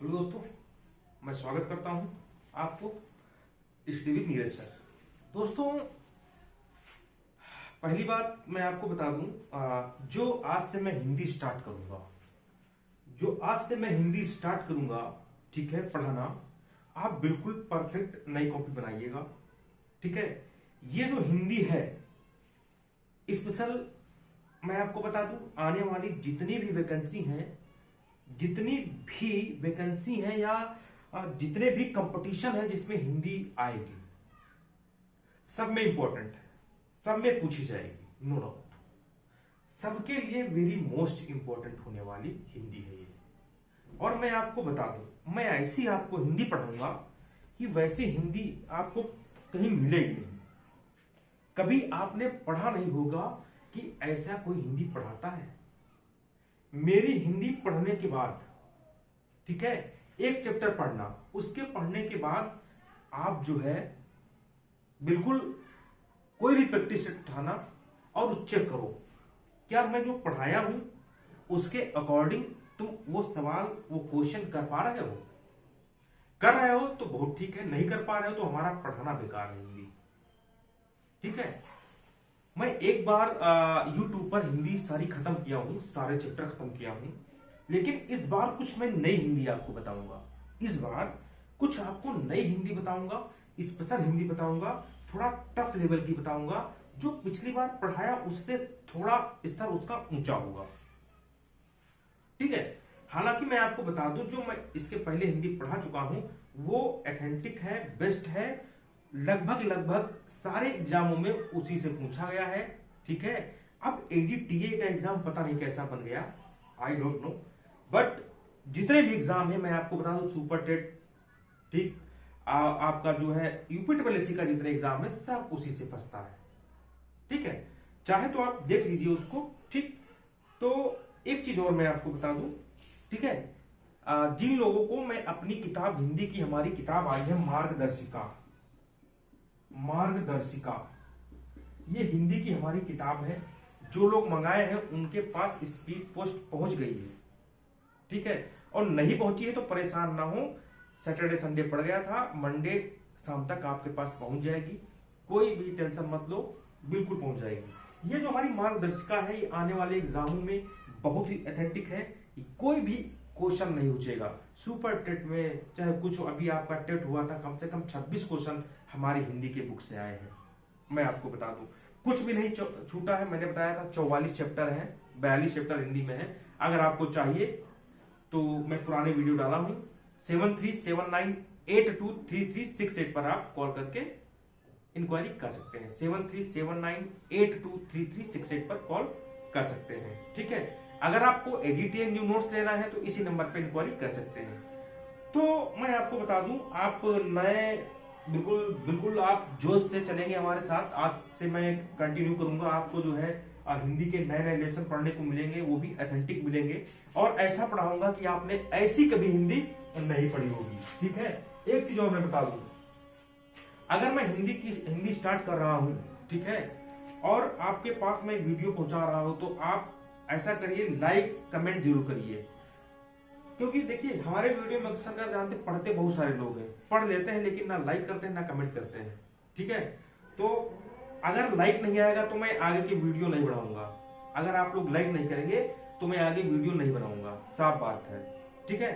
Hello दोस्तों, मैं स्वागत करता हूं आपको स्टडी विद नीरज सर। दोस्तों, पहली बात मैं आपको बता दूं, जो आज से मैं हिंदी स्टार्ट करूंगा, ठीक है, पढ़ाना, आप बिल्कुल परफेक्ट नई कॉपी बनाइएगा। ठीक है, ये जो हिंदी है स्पेशल, मैं आपको बता दूं, आने वाली जितनी भी वैकेंसी हैं या जितने भी कंपटीशन है जिसमें हिंदी आएगी, सब में इंपॉर्टेंट है, सब में पूछी जाएगी, नो डाउट। सबके लिए वेरी मोस्ट इंपॉर्टेंट होने वाली हिंदी है ये। और मैं आपको बता दूं, मैं ऐसी आपको हिंदी पढ़ाऊंगा कि वैसी हिंदी आपको कहीं मिलेगी नहीं। कभी आपने पढ़ा नहीं होगा कि ऐसा कोई हिंदी पढ़ाता है। मेरी हिंदी पढ़ने के बाद, ठीक है, एक चैप्टर पढ़ना, उसके पढ़ने के बाद आप जो है बिल्कुल कोई भी प्रैक्टिस उठाना और चेक करो क्या मैं जो पढ़ाया हूं उसके अकॉर्डिंग तुम वो सवाल, वो क्वेश्चन कर पा रहे हो। कर रहे हो तो बहुत ठीक है, नहीं कर पा रहे हो तो हमारा पढ़ाना बेकार है हिंदी। ठीक है, मैं एक बार YouTube पर हिंदी सारी खत्म किया हूं, सारे चैप्टर खत्म किया हूं, लेकिन इस बार कुछ मैं नई हिंदी आपको बताऊंगा। इस बार कुछ आपको नई हिंदी बताऊंगा, स्पेशल हिंदी बताऊंगा, थोड़ा टफ लेवल की बताऊंगा, जो पिछली बार पढ़ाया उससे थोड़ा स्तर उसका ऊंचा होगा। ठीक है, हालांकि मैं आपको बता दूं, जो मैं इसके पहले हिंदी पढ़ा चुका हूं वो ऑथेंटिक है, बेस्ट है, लगभग सारे एग्जामों में उसी से पूछा गया है। ठीक है, अब AGTA का एग्जाम पता नहीं कैसा बन गया, आई डोंट नो, बट जितने भी एग्जाम है मैं आपको बता दूं, सुपर टेट, ठीक, आपका जो है UPSSC का जितने एग्जाम है सब उसी से फंसता है। ठीक है, चाहे तो आप देख लीजिए उसको। ठीक, तो एक चीज और मैं आपको बता दूं, ठीक है, जिन लोगों को मैं अपनी किताब, हिंदी की हमारी किताब आई है मार्गदर्शिका, ये हिंदी की हमारी किताब है, जो लोग मंगाए हैं उनके पास स्पीड पोस्ट पहुंच गई है। ठीक है, और नहीं पहुंची है तो परेशान ना हो, सैटरडे संडे पड़ गया था, मंडे शाम तक आपके पास पहुंच जाएगी, कोई भी टेंशन मत लो, बिल्कुल पहुंच जाएगी। ये जो हमारी मार्गदर्शिका है ये आने वाले एग्जामों में बहुत ही ऑथेंटिक है, कोई भी क्वेश्चन नहीं पूछेगा। सुपर टेट में चाहे कुछ, अभी आपका टेट हुआ था, कम से कम 26 क्वेश्चन हमारी हिंदी के बुक से आए हैं। मैं आपको बता दूं, कुछ भी नहीं छूटा है। मैंने बताया था 44 चैप्टर हैं, 42 चैप्टर हिंदी में है। अगर आपको चाहिए तो मैं पुराने वीडियो डाला हूं, 7379823368 पर आप कॉल करके इंक्वायरी कर सकते हैं। 7379823368 पर कॉल कर सकते हैं। ठीक है, अगर आपको AGTA न्यू नोट्स लेना है तो इसी नंबर पे इंक्वायरी कर सकते हैं। तो मैं आपको बता दूं, आप नए बिल्कुल आप जोश से चलेंगे हमारे साथ। आज से मैं कंटिन्यू करूंगा, आपको जो है हिंदी के नए लेसन पढ़ने को मिलेंगे, वो भी ऑथेंटिक मिलेंगे, और ऐसा पढ़ाऊंगा कि आपने ऐसी कभी हिंदी नहीं पढ़ी होगी। ठीक है, एक चीज और मैं बता दूं, अगर मैं हिंदी स्टार्ट कर रहा हूं, ठीक है, और आपके पास मैं वीडियो पहुंचा रहा हूं, तो आप ऐसा करिए, लाइक कमेंट जरूर करिए, क्योंकि देखिए हमारे वीडियो में अक्सर जानते पढ़ते बहुत सारे लोग हैं, पढ़ लेते हैं लेकिन ना लाइक करते हैं ना कमेंट करते हैं। ठीक है, तो अगर लाइक नहीं आएगा तो मैं आगे की वीडियो नहीं बनाऊंगा। अगर आप लोग लाइक नहीं करेंगे तो मैं आगे वीडियो नहीं बनाऊंगा, साफ बात है। ठीक है,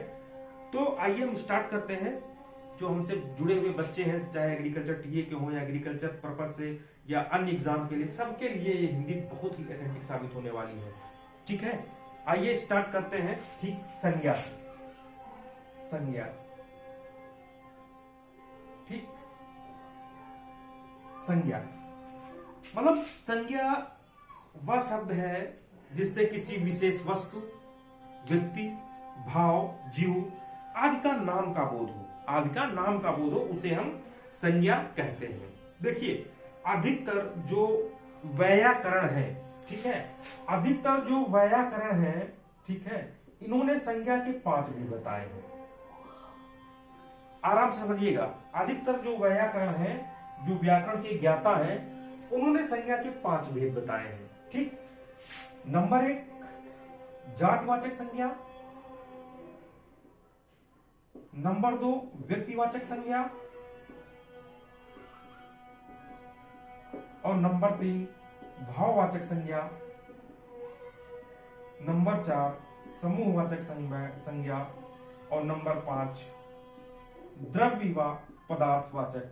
तो आइए हम स्टार्ट करते हैं। जो हमसे जुड़े हुए बच्चे हैं, चाहे एग्रीकल्चर TA के हों या एग्रीकल्चर पर्पज से या अन्य एग्जाम के लिए, सबके लिए ये हिंदी बहुत ही ऑथेंटिक साबित होने वाली है। ठीक है, आइए स्टार्ट करते हैं। ठीक, संज्ञा, ठीक, संज्ञा मतलब संज्ञा वह शब्द है जिससे किसी विशेष वस्तु, व्यक्ति, भाव, जीव आदि का नाम का बोध हो, उसे हम संज्ञा कहते हैं। देखिए, अधिकतर जो वैयाकरण है, ठीक है, अधिकतर जो वैयाकरण है, ठीक है, इन्होंने संज्ञा के 5 भी बताए हैं। आराम से समझिएगा, अधिकतर जो वैयाकरण है, जो व्याकरण के ज्ञाता हैं, उन्होंने संज्ञा के 5 भेद बताए हैं। ठीक, नंबर 1 जातवाचक संज्ञा, नंबर 2 व्यक्तिवाचक संज्ञा, और नंबर 3 भाववाचक संज्ञा, नंबर 4 समूहवाचक संज्ञा, और नंबर 5 द्रव्य व पदार्थवाचक,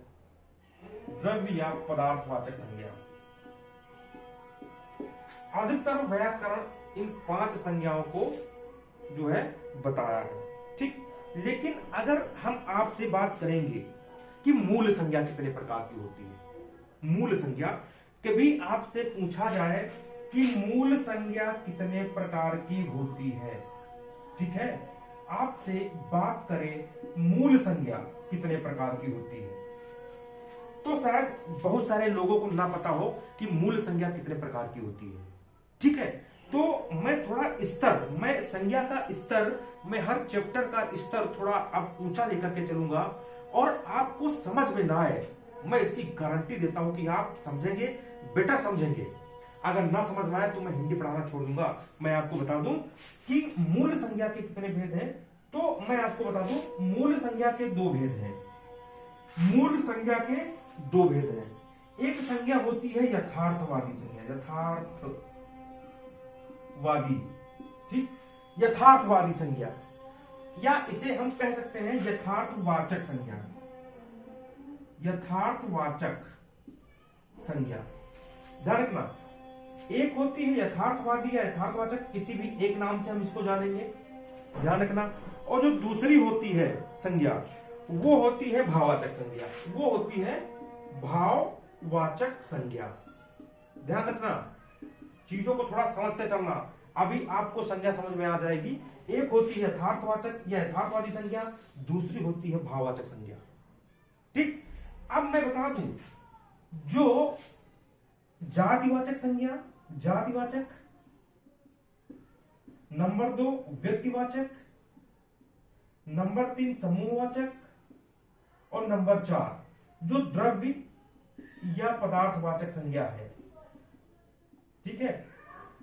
द्रव्य या पदार्थवाचक संज्ञा। अधिकतर व्याकरण इन 5 संज्ञाओं को जो है बताया है, ठीक। लेकिन अगर हम आपसे बात करेंगे कि मूल संज्ञा कितने प्रकार की होती है, मूल संज्ञा कभी आपसे पूछा जाए कि मूल संज्ञा कितने प्रकार की होती है, ठीक है, आपसे बात करें मूल संज्ञा कितने प्रकार की होती है, तो शायद बहुत सारे लोगों को ना पता हो कि मूल संज्ञा कितने प्रकार की होती है, ठीक है। तो मैं थोड़ा स्तर, मैं संज्ञा का स्तर, मैं हर चैप्टर का स्तर थोड़ा अब ऊंचा लेकर के चलूंगा, और आपको समझ में ना आए, मैं इसकी गारंटी देता हूं कि आप समझेंगे, बेटर समझेंगे। अगर ना समझ में आए तो मैं हिंदी पढ़ाना छोड़ दूंगा। मैं आपको बता दूं कि मूल संज्ञा के कितने भेद हैं, तो मैं आपको बता दूं मूल संज्ञा के 2 भेद हैं। मूल संज्ञा के 2 भेद हैं। एक संज्ञा होती है यथार्थवादी संज्ञा, यथार्थवादी, ठीक, यथार्थवादी संज्ञा, या इसे हम कह सकते हैं यथार्थवाचक संज्ञा, यथार्थवाचक संज्ञा। ध्यान रखना, एक होती है यथार्थवादी या यथार्थवाचक, किसी भी एक नाम से हम इसको जानेंगे, ध्यान रखना। और जो दूसरी होती है संज्ञा, वो होती है भाववाचक संज्ञा, वो होती है भाववाचक संज्ञा। ध्यान रखना, चीजों को थोड़ा समझते चलना, अभी आपको संज्ञा समझ में आ जाएगी। एक होती है यथार्थवाचक या यथार्थवादी संज्ञा, दूसरी होती है भाववाचक संज्ञा, ठीक। अब मैं बता दूं, जो जातिवाचक संज्ञा, जातिवाचक, नंबर 2 व्यक्तिवाचक, नंबर 3 समूहवाचक, और नंबर 4 जो द्रव्य या पदार्थवाचक संज्ञा है, ठीक है,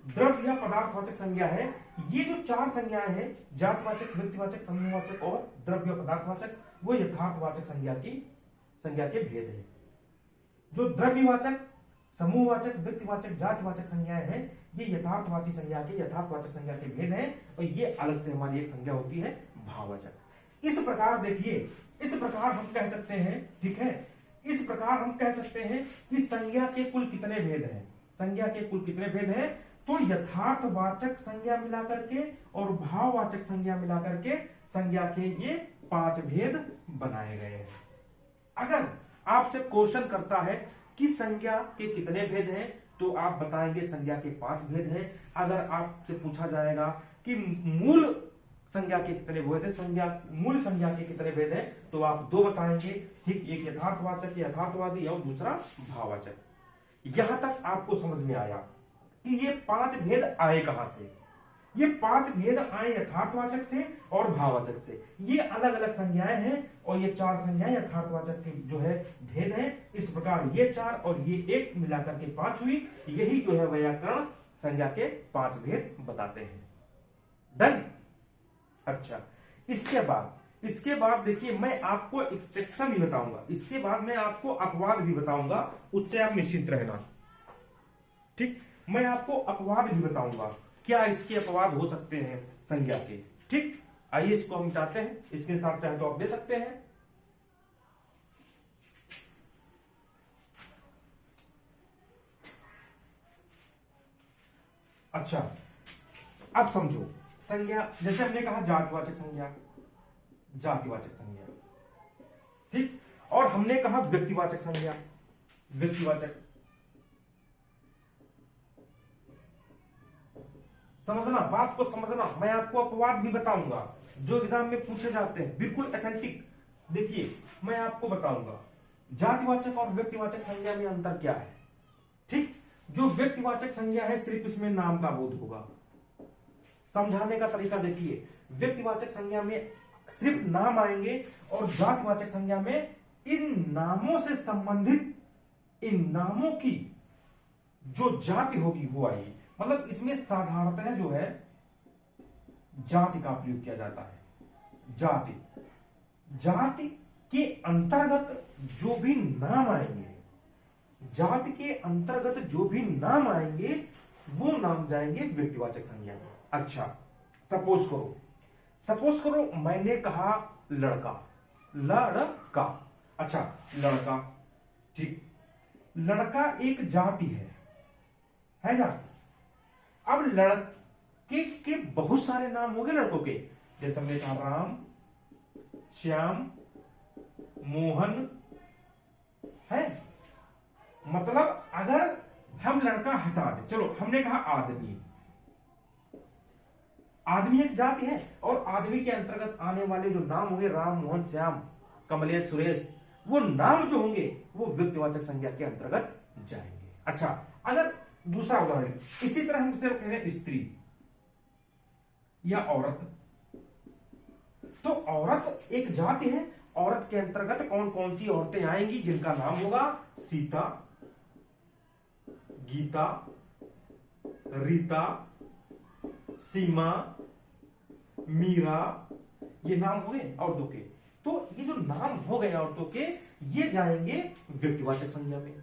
द्रव्य या पदार्थवाचक संज्ञा है। ये जो 4 संज्ञाएं हैं, जातिवाचक, व्यक्तिवाचक, समूहवाचक और द्रव्य पदार्थवाचक, वो यथार्थवाचक संज्ञा के भेद है। जो द्रव्यवाचक, समूहवाचक, व्यक्तिवाचक, जातिवाचक संज्ञाएं हैं, ये यथार्थवाची संज्ञा के, यथार्थवाचक संज्ञा के भेद हैं, और ये अलग से हमारी एक संज्ञा होती है भाववाचक। इस प्रकार देखिए, इस प्रकार हम कह सकते हैं, ठीक है, इस प्रकार हम कह सकते हैं कि संज्ञा के कुल कितने भेद हैं, संज्ञा के कुल कितने भेद हैं, तो यथार्थवाचक संज्ञा मिलाकर के और भाववाचक संज्ञा मिलाकर के संज्ञा के ये 5 भेद बनाए गए हैं। अगर आपसे क्वेश्चन करता है कि संज्ञा के कितने भेद हैं, तो आप बताएंगे संज्ञा के 5 भेद हैं। अगर आपसे पूछा जाएगा कि मूल संज्ञा के कितने भेद है, मूल संज्ञा के कितने भेद हैं, तो आप 2 बताएंगे, ठीक, एक यथार्थवाचक, यथार्थवादी, और दूसरा भाववाचक। यहां तक आपको समझ में आया कि ये 5 भेद आए कहां से। ये 5 भेद आए यथार्थवाचक से और भाववाचक से। ये अलग अलग संज्ञाएं हैं, और ये 4 संज्ञाएं यथार्थवाचक के जो है भेद हैं। इस प्रकार ये 4 और ये 1 मिलाकर के 5 हुई। यही जो है व्याकरण संज्ञा के 5 भेद बताते हैं। डन। अच्छा, इसके बाद देखिए, मैं आपको एक्सेप्शन भी बताऊंगा, इसके बाद मैं आपको अपवाद भी बताऊंगा, उससे आप निश्चिंत रहना, ठीक। मैं आपको अपवाद भी बताऊंगा, क्या इसके अपवाद हो सकते हैं संज्ञा के, ठीक। आइए इसको हम मिटाते हैं, इसके साथ चाहे तो आप दे सकते हैं। अच्छा, अब समझो, संज्ञा जैसे हमने कहा जातिवाचक संज्ञा, जातिवाचक संज्ञा, ठीक, और हमने कहा व्यक्तिवाचक संज्ञा, व्यक्तिवाचक। समझना, बात को समझना। मैं आपको अपवाद भी बताऊंगा जो एग्जाम में पूछे जाते हैं, बिल्कुल ऑथेंटिक। देखिए, मैं आपको बताऊंगा जातिवाचक और व्यक्तिवाचक संज्ञा में अंतर क्या है, ठीक। जो व्यक्तिवाचक संज्ञा है, सिर्फ इसमें नाम का बोध होगा। समझाने का तरीका देखिए, व्यक्तिवाचक संज्ञा में सिर्फ नाम आएंगे, और जातिवाचक संज्ञा में इन नामों से संबंधित, इन नामों की जो जाति होगी वो आएगी। मतलब इसमें साधारणतः जो है जाति का प्रयोग किया जाता है, जाति, जाति के अंतर्गत जो भी नाम आएंगे, जाति के अंतर्गत जो भी नाम आएंगे वो नाम जाएंगे व्यक्तिवाचक संज्ञा में। अच्छा, सपोज करो मैंने कहा लड़का, लड़का। अच्छा, लड़का, ठीक, लड़का एक जाति है जाति। अब लड़के के बहुत सारे नाम हो गए लड़कों के, जैसे हमने कहा राम, श्याम, मोहन है। मतलब अगर हम लड़का हटा दें, चलो हमने कहा आदमी, आदमी एक जाति है और आदमी के अंतर्गत आने वाले जो नाम होंगे राम, मोहन, श्याम, कमलेश, सुरेश, वो नाम जो होंगे वो व्यक्तिवाचक संज्ञा के अंतर्गत जाएंगे। अच्छा, अगर दूसरा उदाहरण इसी तरह हम सिर्फ कह रहे हैं स्त्री या औरत, तो औरत एक जाति है, औरत के अंतर्गत कौन कौन सी औरतें आएंगी जिनका नाम होगा सीता, गीता, रीता, सीमा, मीरा, ये नाम हो गए औरतों के। तो ये जो नाम हो गए औरतों के, ये जाएंगे व्यक्तिवाचक संज्ञा में।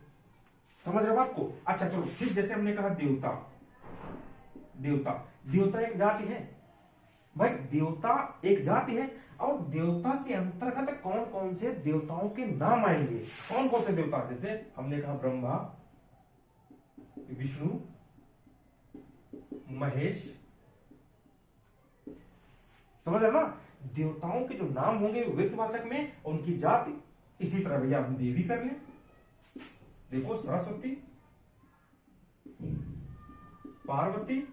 समझ रहे हो बात को? अच्छा चलो, फिर जैसे हमने कहा देवता, देवता एक जाति है भाई, देवता एक जाति है और देवता के अंतर्गत कौन कौन से देवताओं के नाम आएंगे, कौन कौन से देवता, जैसे हमने कहा ब्रह्मा, विष्णु, महेश। समझ रहे हो ना? देवताओं के जो नाम होंगे व्यक्तिवाचक में, उनकी जाति। इसी तरह भैया हम देवी कर लें, देखो सरस्वती, पार्वती,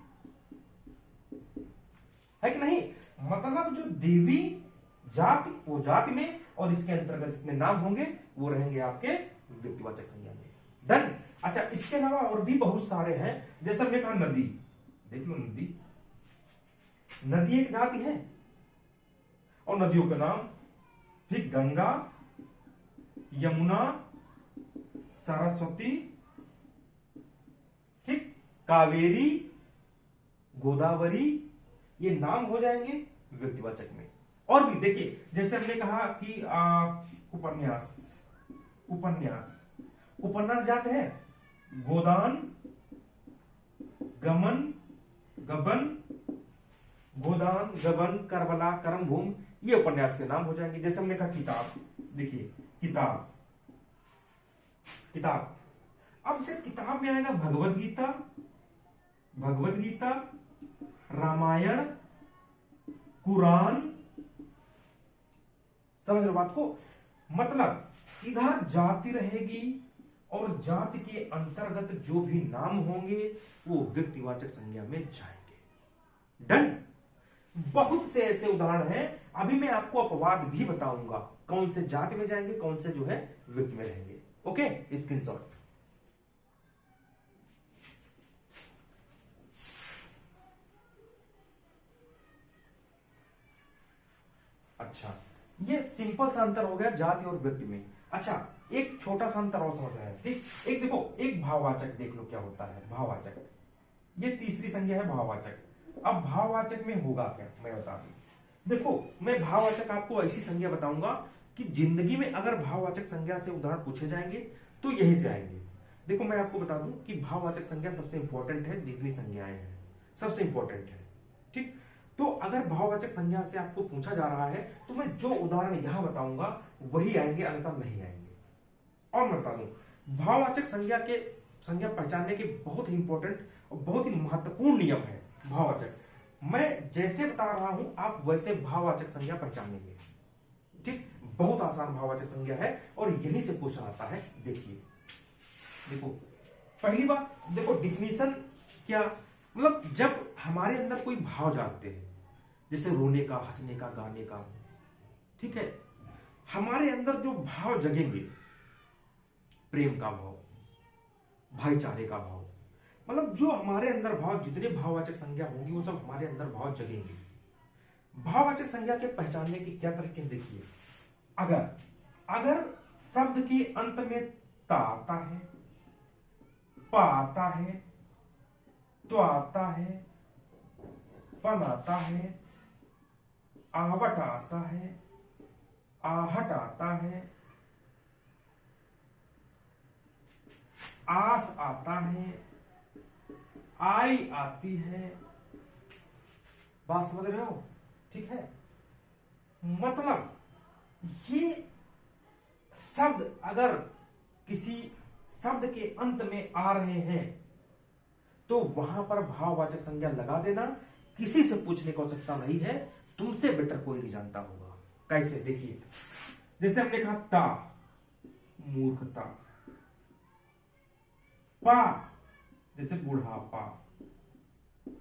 है कि नहीं? मतलब जो देवी जाति, वो जाति में, और इसके अंतर्गत जितने नाम होंगे वो रहेंगे आपके व्यक्तिवाचक संज्ञा में। डन। अच्छा, इसके अलावा और भी बहुत सारे हैं, जैसे हमने कहा नदी, देख लो नदी, नदी एक जाति है और नदियों के नाम, ठीक, गंगा, यमुना, सरस्वती, ठीक, कावेरी, गोदावरी, ये नाम हो जाएंगे व्यक्तिवाचक में। और भी देखिए, जैसे हमने कहा कि उपन्यास, उपन्यास जाते हैं, गोदान, गमन, गबन, गोदान, गबन, करबला, करमभूम, ये उपन्यास के नाम हो जाएंगे। जैसे हमने कहा किताब, देखिए किताब, अब से किताब में आएगा भगवत गीता, रामायण, कुरान। समझ रहे बात को? मतलब इधर जाति रहेगी और जाति के अंतर्गत जो भी नाम होंगे वो व्यक्तिवाचक संज्ञा में जाएंगे। डन। बहुत से ऐसे उदाहरण हैं, अभी मैं आपको अपवाद भी बताऊंगा, कौन से जाति में जाएंगे, कौन से जो है व्यक्ति में रहेंगे। Okay, screenshot. अच्छा, ये सिंपल सा अंतर हो गया जाति और व्यक्ति में। अच्छा, एक छोटा सा अंतर और समझ है, ठीक। एक देखो, एक भाववाचक देख लो क्या होता है। भाववाचक, ये तीसरी संज्ञा है भाववाचक। अब भाववाचक में होगा क्या, मैं बता दूं। देखो, मैं भाववाचक आपको ऐसी संज्ञा बताऊंगा कि जिंदगी में अगर भाववाचक संज्ञा से उदाहरण पूछे जाएंगे तो यहीं से आएंगे। देखो, मैं आपको बता दूं कि भाववाचक संज्ञा सबसे इंपॉर्टेंट है, जितनी संज्ञाएं हैं सबसे इंपॉर्टेंट है, ठीक। तो अगर भाववाचक संज्ञा से आपको पूछा जा रहा है तो मैं जो उदाहरण यहां बताऊंगा वही आएंगे, अन्यथा नहीं आएंगे। और मैं बता दूं, भाववाचक संज्ञा पहचानने के बहुत ही इंपॉर्टेंट और बहुत ही महत्वपूर्ण नियम है भाववाचक। मैं जैसे बता रहा हूं आप वैसे भाववाचक संज्ञा पहचानेंगे, ठीक। बहुत आसान भाववाचक संज्ञा है और यहीं से क्वेश्चन आता है। देखिए, देखो पहली बात, देखो डिफिनीशन क्या, मतलब जब हमारे अंदर कोई भाव जागते हैं, जैसे रोने का, हंसने का, गाने का, ठीक है, हमारे अंदर जो भाव जगेंगे, प्रेम का भाव, भाईचारे का भाव, मतलब जो हमारे अंदर भाव, जितने भाववाचक संज्ञा होंगी वो सब हमारे अंदर भाव जगेंगे। भाववाचक संज्ञा के पहचानने के क्या तरीके, देखिए, अगर शब्द के अंत में ता आता है, पा आता है, तो आता है, पन आता है, आवट आता है, आहट आता है, आस आता है, आई आती है। बात समझ रहे हो? ठीक है। मतलब ये शब्द अगर किसी शब्द के अंत में आ रहे हैं तो वहां पर भाववाचक संज्ञा लगा देना। किसी से पूछने की आवश्यकता नहीं है, तुमसे बेटर कोई नहीं जानता होगा। कैसे? देखिए, जैसे हमने कहा ता, मूर्खता, पा जैसे बुढ़ापा,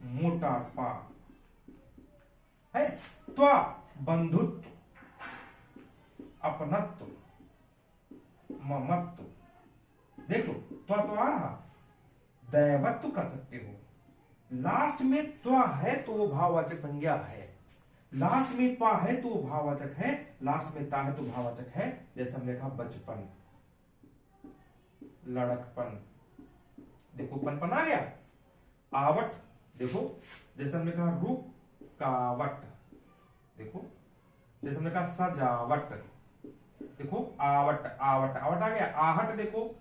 मोटापा है, त्वा बंधुत्व, अपनत्व, ममत्व। देखो त्वा तो आ रहा, दैवत्व कर सकते हो। लास्ट में त्वा है तो वो भाववाचक संज्ञा है, लास्ट में पा है तो वो भाववाचक है, लास्ट में ता है तो भाववाचक है। जैसे हमने कहा बचपन, लड़कपन, देखो पनपन आ गया। आवट, देखो जैसे हमने कहा रुकावट, देखो जैसे हमने कहा सजावट, देखो आवट आवट आवट आ गया। आहट, देखो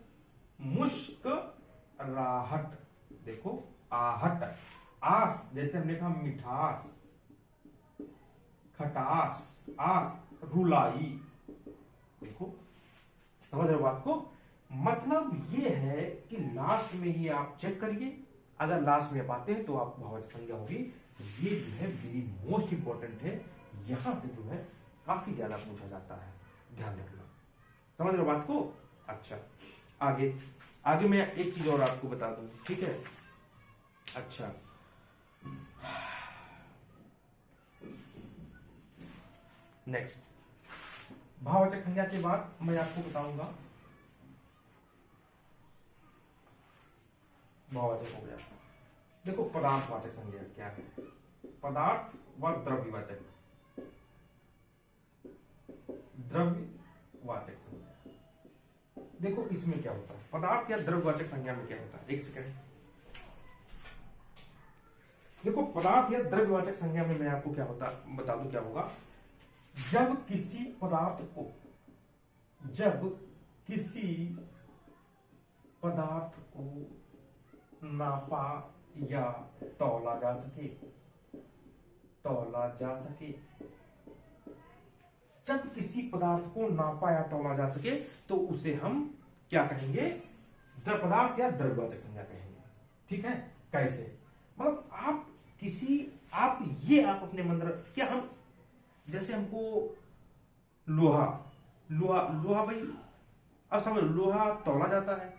मुश्क राहट, देखो आहट। आस, जैसे हमने कहा मिठास, खटास, आस रुलाई। देखो समझ रहे हो बात को? मतलब ये है कि लास्ट में ही आप चेक करिए, अगर लास्ट में आप आते हैं तो आप भाववाचक संज्ञा होगी। ये जो है वेरी मोस्ट इंपॉर्टेंट है, यहां से जो है काफी ज्यादा पूछा जाता है, ध्यान रखना। समझ रहे हो बात को? अच्छा, आगे आगे मैं एक चीज और आपको बता दूं, ठीक है? अच्छा, नेक्स्ट भाववाचक संज्ञा के बाद मैं आपको बताऊंगा, भाववाचक हो गया। देखो पदार्थवाचक संज्ञा क्या है? पदार्थ व द्रव्यवाचक, द्रव्यवाचक संज्ञा। देखो इसमें क्या होता है, पदार्थ या द्रव्यवाचक संज्ञा में क्या होता है? एक सेकंड। देखो पदार्थ या द्रव्यवाचक संज्ञा में मैं आपको क्या होता बता दूं क्या होगा। जब किसी पदार्थ को नापा या तौला जा सके, जब किसी पदार्थ को नापा या तौला जा सके तो उसे हम क्या कहेंगे? पदार्थ या द्रव्यवाचक संज्ञा कहेंगे। ठीक है? कैसे? मतलब आप अपने मन क्या हम, जैसे हमको लोहा भाई, अब समझ, लोहा तौला जाता है।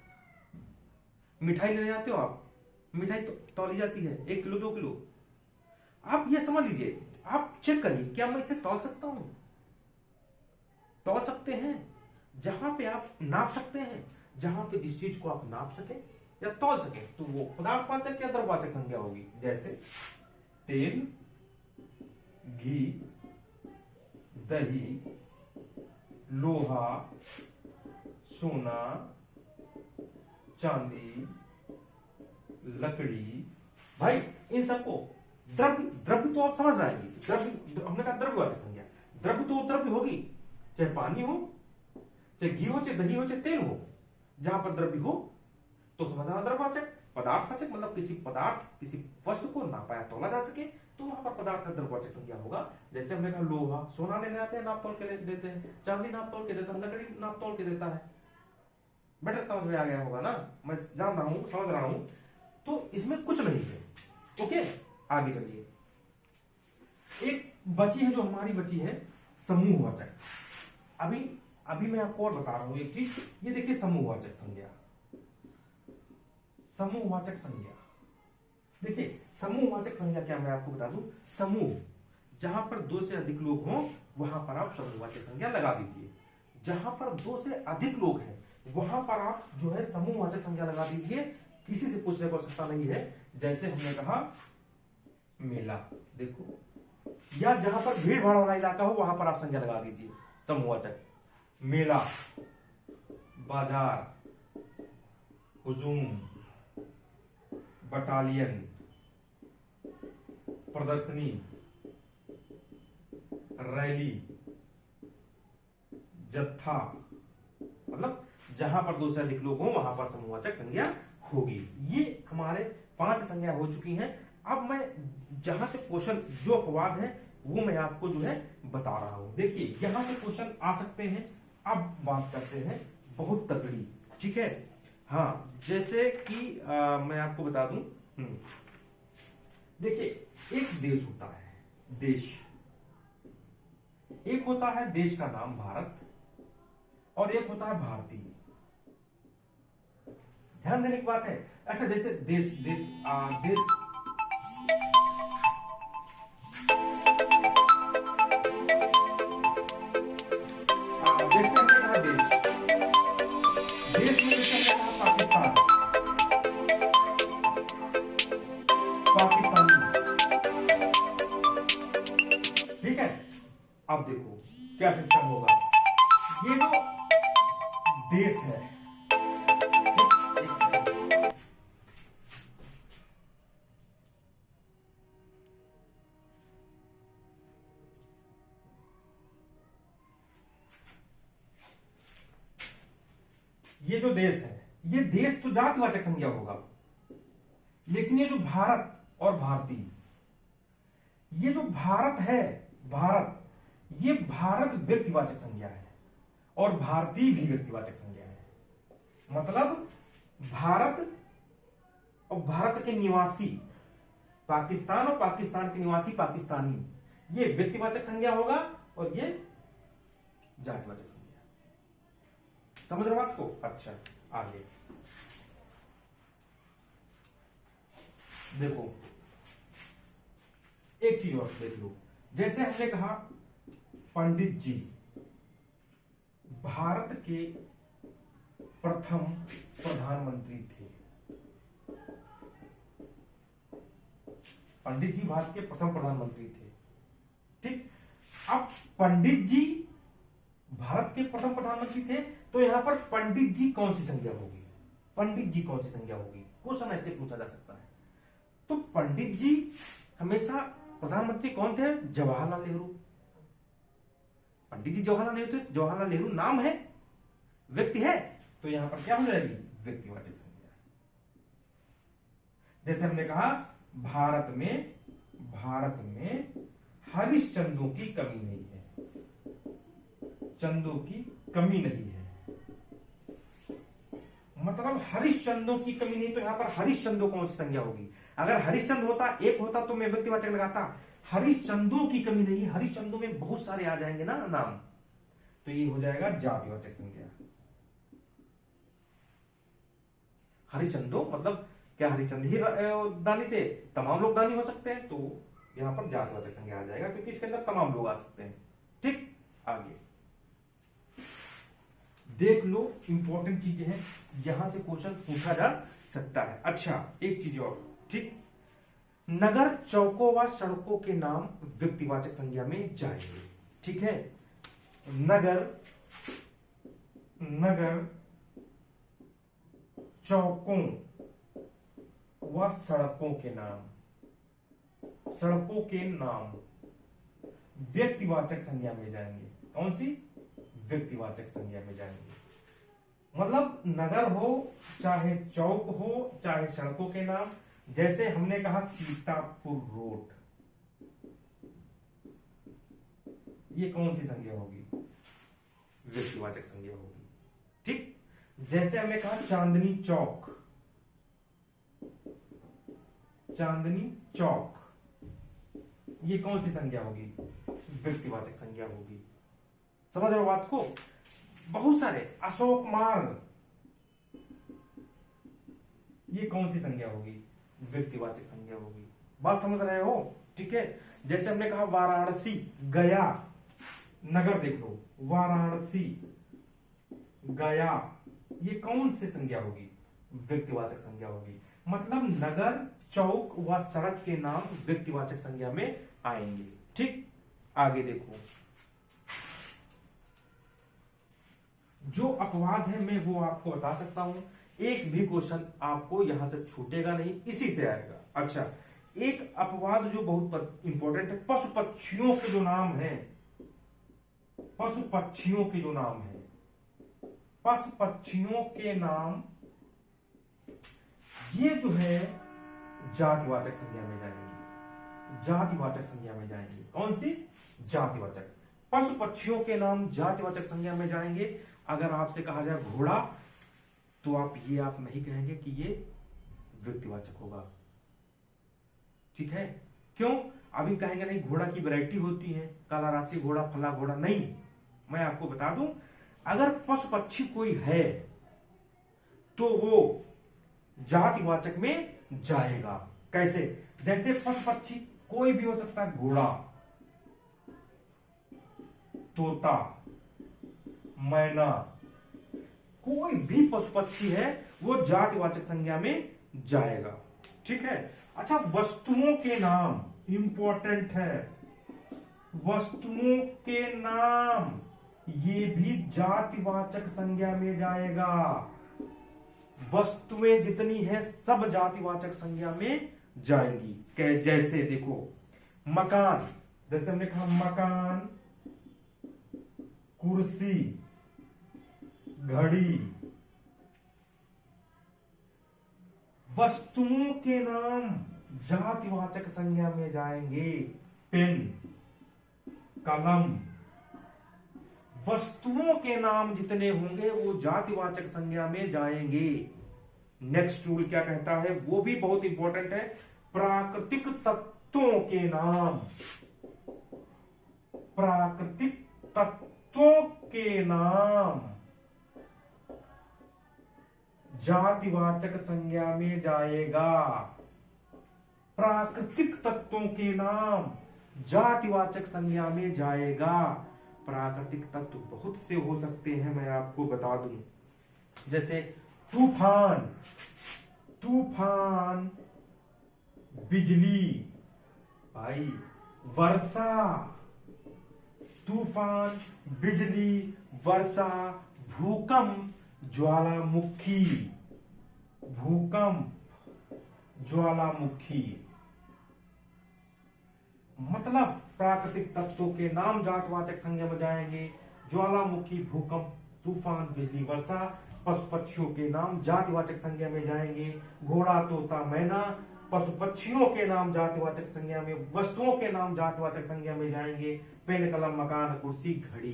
मिठाई लेने जाते हो आप, मिठाई तो तौली जाती है, 1 किलो 2 किलो। आप ये समझ लीजिए, आप चेक करिए, क्या मैं इसे तौल सकता हूं? तौल सकते हैं। जहां पे आप नाप सकते हैं, जहां पे जिस चीज को आप नाप सके या तौल सके, तो वो पदार्थवाचक या द्रव्यवाचक संज्ञा होगी। जैसे तेल, घी, दही, लोहा, सोना, चांदी, लकड़ी। भाई इन सबको द्रव्य तो आप समझ आएंगे। द्रव्य हमने कहा द्रव्यवाचक संज्ञा, द्रव्य तो द्रव्य होगी, चाहे पानी हो, चाहे घी हो, चाहे दही हो, चाहे तेल हो। जहां पर द्रव्य हो तो समझना द्रव्यवाचक। पदार्थवाचक मतलब किसी वस्तु को नापा या तौला जा सके तो वहां पर पदार्थ या द्रव्यवाचक संज्ञा होगा। जैसे हमने कहा लोहा, सोना लेने आते हैं, नाप तौल के देते हैं, चांदी नाप तौल के देता है, लकड़ी नाप तौल के देता है। बेटर समझ में आ गया होगा ना? मैं जान रहा हूं, समझ रहा हूं। तो इसमें कुछ नहीं है। ओके, आगे चलिए। एक बची है, जो हमारी बची है समूहवाचक। अभी मैं आपको और बता रहा हूं एक चीज। ये देखिए समूहवाचक संज्ञा, समूहवाचक संज्ञा। देखिए समूहवाचक संज्ञा क्या, मैं आपको बता दूं। समूह, जहां पर 2 से अधिक लोग हों वहां पर आप समूहवाचक संज्ञा लगा दीजिए। जहां पर 2 से अधिक लोग हैं वहां पर आप जो है समूहवाचक संज्ञा लगा दीजिए। किसी से पूछने की आवश्यकता नहीं है। जैसे हमने कहा मेला, देखो, या जहां पर भीड़ भाड़ वाला इलाका हो वहां पर आप संज्ञा लगा दीजिए समूहवाचक। मेला, बाजार, हुजूम, बटालियन, प्रदर्शनी, रैली, जत्था, मतलब जहां पर दो से अधिक लोग हों वहां पर समूहवाचक संज्ञा होगी। ये हमारे 5 संज्ञा हो चुकी हैं। अब मैं जहां से क्वेश्चन जो अपवाद है वो मैं आपको जो है बता रहा हूं। देखिए यहां से क्वेश्चन आ सकते हैं। अब बात करते हैं बहुत तगड़ी, ठीक है। हाँ, जैसे कि मैं आपको बता दूं, देखिए एक देश होता है, देश, एक होता है देश का नाम भारत और एक होता है भारतीय। ध्यान देने की बात है। अच्छा, जैसे देश देश देश जैसे हमने कहा देश, देश में जैसे हमने कहा पाकिस्तान, पाकिस्तानी, ठीक है। अब देखो क्या सिस्टम होगा। ये जो देश है, ये जो देश है, ये देश तो जातिवाचक संज्ञा होगा, लेकिन ये जो भारत और भारतीय, ये जो भारत है, भारत, ये भारत व्यक्तिवाचक संज्ञा है और भारतीय भी व्यक्तिवाचक संज्ञा है। मतलब भारत और भारत के निवासी पाकिस्तान और पाकिस्तान के निवासी पाकिस्तानी, ये व्यक्तिवाचक संज्ञा होगा और ये जातिवाचक संज्ञा। समझ रहे बात को? अच्छा, आगे देखो, एक चीज और देख लो। जैसे हमने कहा पंडित जी भारत के प्रथम प्रधानमंत्री थे। पंडित जी भारत के प्रथम प्रधानमंत्री थे, ठीक। अब पंडित जी भारत के प्रथम प्रधानमंत्री थे, तो यहां पर पंडित जी कौन सी संज्ञा होगी? पंडित जी कौन सी संज्ञा होगी? क्वेश्चन ऐसे पूछा जा सकता है। तो पंडित जी हमेशा प्रधानमंत्री कौन थे? जवाहरलाल नेहरू। पंडित जी जवाहरलाल नेहरू थे। जवाहरलाल नेहरू नाम है, व्यक्ति है, तो यहां पर क्या हो जाएगी? व्यक्तिवाचक संज्ञा। जैसे हमने कहा भारत में हरिश्चंद्रों की कमी नहीं है, चंदों की कमी नहीं है। मतलब हरिश्चंद्रों की कमी नहीं, तो यहां पर हरिश्चंद्रों कौन सी संज्ञा होगी? अगर हरिश्चंद्र होता, एक होता, तो मैं व्यक्तिवाचक लगाता। हरिश्चंद्रों की कमी नहीं, हरिश्चंद्रों में बहुत सारे आ जाएंगे ना नाम, तो ये हो जाएगा जातिवाचक संज्ञा। हरिश्चंद्रों मतलब क्या हरिश्चंद्र ही दानी थे? तमाम लोग दानी हो सकते हैं, तो यहां पर जातिवाचक संज्ञा आ जाएगा, क्योंकि इसके अंदर तमाम लोग आ सकते हैं, ठीक। आगे देख लो, इंपॉर्टेंट चीजें हैं, यहां से क्वेश्चन पूछा जा सकता है। अच्छा, एक चीज और, ठीक। नगर, चौकों व सड़कों के नाम व्यक्तिवाचक संज्ञा में जाएंगे, ठीक है। नगर, चौकों व सड़कों के नाम, सड़कों के नाम व्यक्तिवाचक संज्ञा में जाएंगे। कौन सी? व्यक्तिवाचक संज्ञा में जाएंगे। मतलब नगर हो, चाहे चौक हो, चाहे सड़कों के नाम। जैसे हमने कहा सीतापुर रोड, ये कौन सी संज्ञा होगी? व्यक्तिवाचक संज्ञा होगी, ठीक। जैसे हमने कहा चांदनी चौक, चांदनी चौक, ये कौन सी संज्ञा होगी? व्यक्तिवाचक संज्ञा होगी। समझ रहे हो बात को? बहुत सारे, अशोक मार्ग, ये कौन सी संज्ञा होगी? व्यक्तिवाचक संज्ञा होगी। बात समझ रहे हो? ठीक है। जैसे हमने कहा वाराणसी, गया, नगर देख लो, वाराणसी, गया, ये कौन सी संज्ञा होगी? व्यक्तिवाचक संज्ञा होगी। मतलब नगर, चौक व सड़क के नाम व्यक्तिवाचक संज्ञा में आएंगे, ठीक। आगे देखो, जो अपवाद है मैं वो आपको बता सकता हूं। एक भी क्वेश्चन आपको यहां से छूटेगा नहीं, इसी से आएगा। अच्छा, एक अपवाद जो बहुत इंपॉर्टेंट है, पशु पक्षियों के जो नाम हैं, पशु पक्षियों के जो नाम है, पशु पक्षियों के नाम, ये जो है जातिवाचक संज्ञा में जाएंगे, जातिवाचक संज्ञा में जाएंगे। कौन सी? जातिवाचक। पशु पक्षियों के नाम जातिवाचक संज्ञा में जाएंगे। अगर आपसे कहा जाए घोड़ा, तो आप नहीं कहेंगे कि ये व्यक्तिवाचक होगा, ठीक है? क्यों? अभी कहेंगे नहीं, घोड़ा की वैरायटी होती है, काला राशि घोड़ा, फला घोड़ा। नहीं, मैं आपको बता दूं, अगर पशु पक्षी कोई है तो वो जातिवाचक में जाएगा। कैसे? जैसे पशु पक्षी कोई भी हो सकता है, घोड़ा, तोता, मैना, कोई भी पशु पक्षी है वो जातिवाचक संज्ञा में जाएगा, ठीक है? अच्छा, वस्तुओं के नाम इंपॉर्टेंट है, वस्तुओं के नाम ये भी जातिवाचक संज्ञा में जाएगा। वस्तुएं जितनी हैं सब जातिवाचक संज्ञा में जाएंगी। जैसे देखो, मकान, जैसे हमने कहा मकान, कुर्सी, घड़ी, वस्तुओं के नाम जातिवाचक संज्ञा में जाएंगे। पेन, कलम, वस्तुओं के नाम जितने होंगे वो जातिवाचक संज्ञा में जाएंगे। नेक्स्ट रूल क्या कहता है, वो भी बहुत इंपॉर्टेंट है। प्राकृतिक तत्वों के नाम, प्राकृतिक तत्वों के नाम जातिवाचक संज्ञा में जाएगा। प्राकृतिक तत्वों के नाम जातिवाचक संज्ञा में जाएगा। प्राकृतिक तत्व बहुत से हो सकते हैं, मैं आपको बता दूं। जैसे तूफान, तूफान, बिजली, भाई, वर्षा, तूफान, बिजली, वर्षा, भूकंप, ज्वालामुखी, भूकंप, ज्वालामुखी। मतलब प्राकृतिक तत्वों के नाम जातिवाचक संज्ञा में जाएंगे। ज्वालामुखी, भूकंप, तूफान, बिजली, वर्षा। पशु पक्षियों के नाम जातिवाचक संज्ञा में जाएंगे। घोड़ा, तोता, मैना। पशु पक्षियों के नाम जातिवाचक संज्ञा में, वस्तुओं के नाम जातिवाचक संज्ञा में जाएंगे। पेन, कलम, मकान, कुर्सी, घड़ी।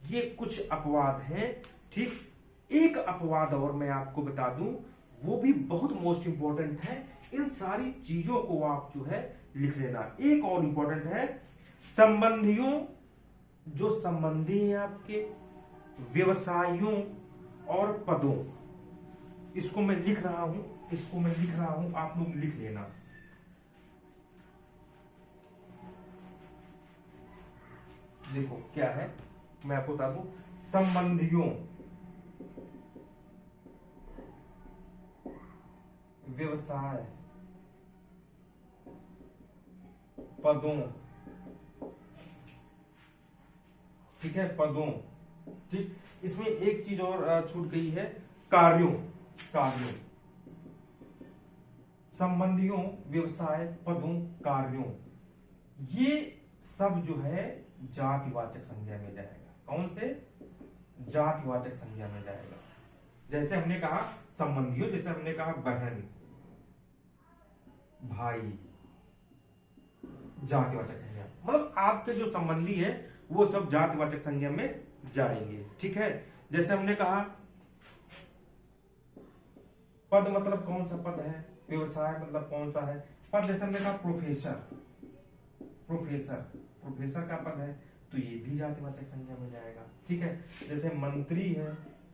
ये कुछ अपवाद हैं, ठीक। एक अपवाद और मैं आपको बता दूं, वो भी बहुत मोस्ट इंपॉर्टेंट है। इन सारी चीजों को आप जो है लिख लेना। एक और इंपॉर्टेंट है, संबंधियों, जो संबंधी हैं आपके, व्यवसायियों और पदों। इसको मैं लिख रहा हूं, इसको मैं लिख रहा हूं, आप लोग लिख लेना। देखो क्या है, मैं आपको बता दूं, संबंधियों, व्यवसाय, पदों, ठीक है, पदों, ठीक। इसमें एक चीज और छूट गई है, कार्यों, कार्यों, संबंधियों, व्यवसाय, पदों, कार्यों। ये सब जो है जातिवाचक संज्ञा में जाएगा। कौन से? जातिवाचक संज्ञा में जाएगा। जैसे हमने कहा संबंधियों, जैसे हमने कहा बहन, भाई, जातिवाचक संज्ञा। मतलब आपके जो संबंधी है वो सब जातिवाचक संज्ञा में जाएंगे, ठीक है। जैसे हमने कहा पद, मतलब कौन सा पद है। व्यवसाय मतलब कौन सा है पद। जैसे हमने कहा प्रोफेसर, प्रोफेसर, प्रोफेसर का पद है, तो ये भी जातिवाचक संज्ञा में जाएगा, ठीक है। जैसे मंत्री है,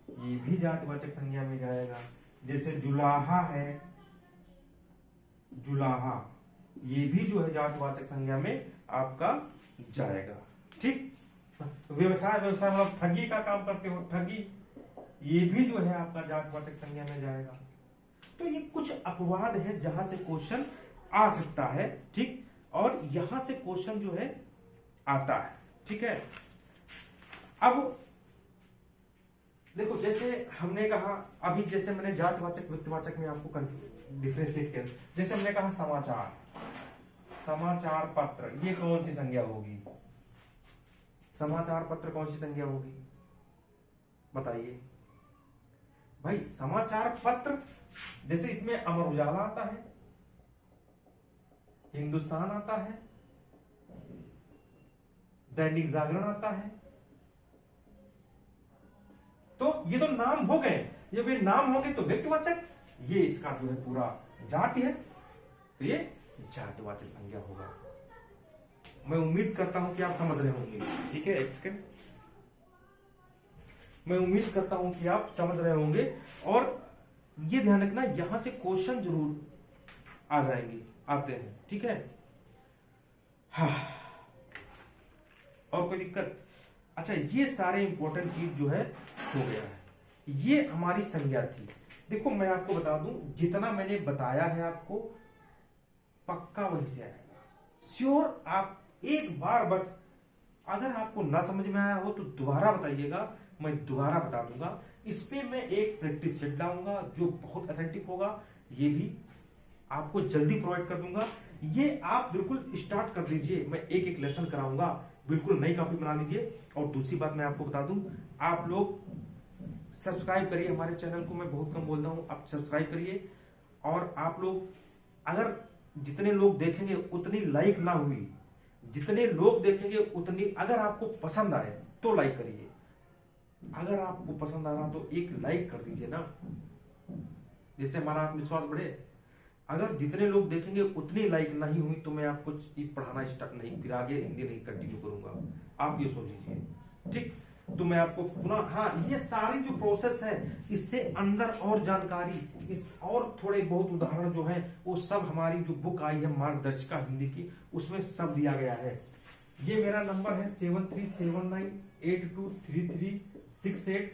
ये भी जातिवाचक संज्ञा में जाएगा। जैसे जुलाहा है, जुलाहा, ये भी जो है जातिवाचक संज्ञा में आपका जाएगा, ठीक। व्यवसाय, व्यवसाय मतलब ठगी का काम करते हो, ठगी, ये भी जो है आपका जातिवाचक संज्ञा में जाएगा। तो ये कुछ अपवाद है जहां से क्वेश्चन आ सकता है, ठीक। और यहां से क्वेश्चन जो है आता है, ठीक है। अब देखो, जैसे हमने कहा अभी, जैसे मैंने जातिवाचक व्यक्तिवाचक में आपको डिफरेंशिएट किया। जैसे हमने कहा समाचार, समाचार पत्र, ये कौन सी संज्ञा होगी? समाचार पत्र कौन सी संज्ञा होगी? बताइए भाई। समाचार पत्र जैसे इसमें अमर उजाला आता है, हिंदुस्तान आता है, दैनिक जागरण आता है, तो ये तो नाम हो गए। ये भी नाम होंगे तो व्यक्तिवाचक, ये इसका जो है पूरा जाति है, तो ये जातिवाचक संज्ञा होगा। मैं उम्मीद करता हूं कि आप समझ रहे होंगे। ठीक है, एक सेकेंड, मैं उम्मीद करता हूं कि आप समझ रहे होंगे। और ये ध्यान रखना, यहां से क्वेश्चन जरूर आ जाएंगे, आते हैं। ठीक है, हाँ। और कोई दिक्कत? अच्छा, ये सारे इंपॉर्टेंट चीज जो है हो गया है। ये हमारी संज्ञा थी। देखो मैं आपको बता दूं, जितना मैंने बताया है आपको पक्का वहीं से आएगा, श्योर। आप एक बार बस, अगर आपको ना समझ में आया हो तो दोबारा बताइएगा, मैं दोबारा बता दूंगा। इस पे मैं एक प्रैक्टिस सेट लाऊंगा जो बहुत ऑथेंटिक होगा, ये भी आपको जल्दी प्रोवाइड कर दूंगा। ये आप बिल्कुल स्टार्ट कर दीजिए, मैं एक एक लेसन कराऊंगा, बिल्कुल नई कॉपी बना लीजिए। और दूसरी बात मैं आपको बता दूं, आप लोग सब्सक्राइब करिए हमारे चैनल को। मैं बहुत कम बोलता हूं, आप सब्सक्राइब करिए। और आप लोग, अगर जितने लोग देखेंगे उतनी लाइक ना हुई, जितने लोग देखेंगे उतनी, अगर आपको पसंद आए तो लाइक करिए। अगर आपको पसंद आ रहा तो एक लाइक कर दीजिए ना, जिससे हमारा आत्मविश्वास बढ़े। अगर जितने लोग देखेंगे उतनी लाइक नहीं हुई तो मैं आपको पढ़ाना स्टार्ट नहीं, फिर आगे हिंदी नहीं कंटिन्यू करूंगा। आप ये सोच लीजिए, ठीक। तो मैं आपको पुनः, हाँ, ये सारी जो प्रोसेस है, इससे अंदर और जानकारी, इस और थोड़े बहुत उदाहरण जो हैं, वो सब हमारी जो बुक आई है मार्गदर्शिका हिंदी की, उसमें सब दिया गया है। ये मेरा नंबर है 7379823368।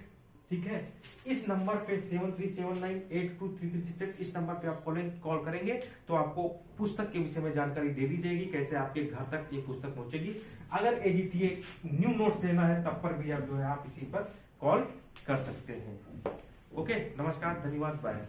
ठीक है, इस नंबर पे 7379823368, इस नंबर पे आप कॉल करेंगे तो आपको पुस्तक के विषय में जानकारी दे दी जाएगी, कैसे आपके घर तक ये पुस्तक पहुंचेगी। अगर एजीटीए न्यू नोट्स लेना है तब पर भी आप जो है आप इसी पर कॉल कर सकते हैं। ओके, नमस्कार, धन्यवाद, बाय।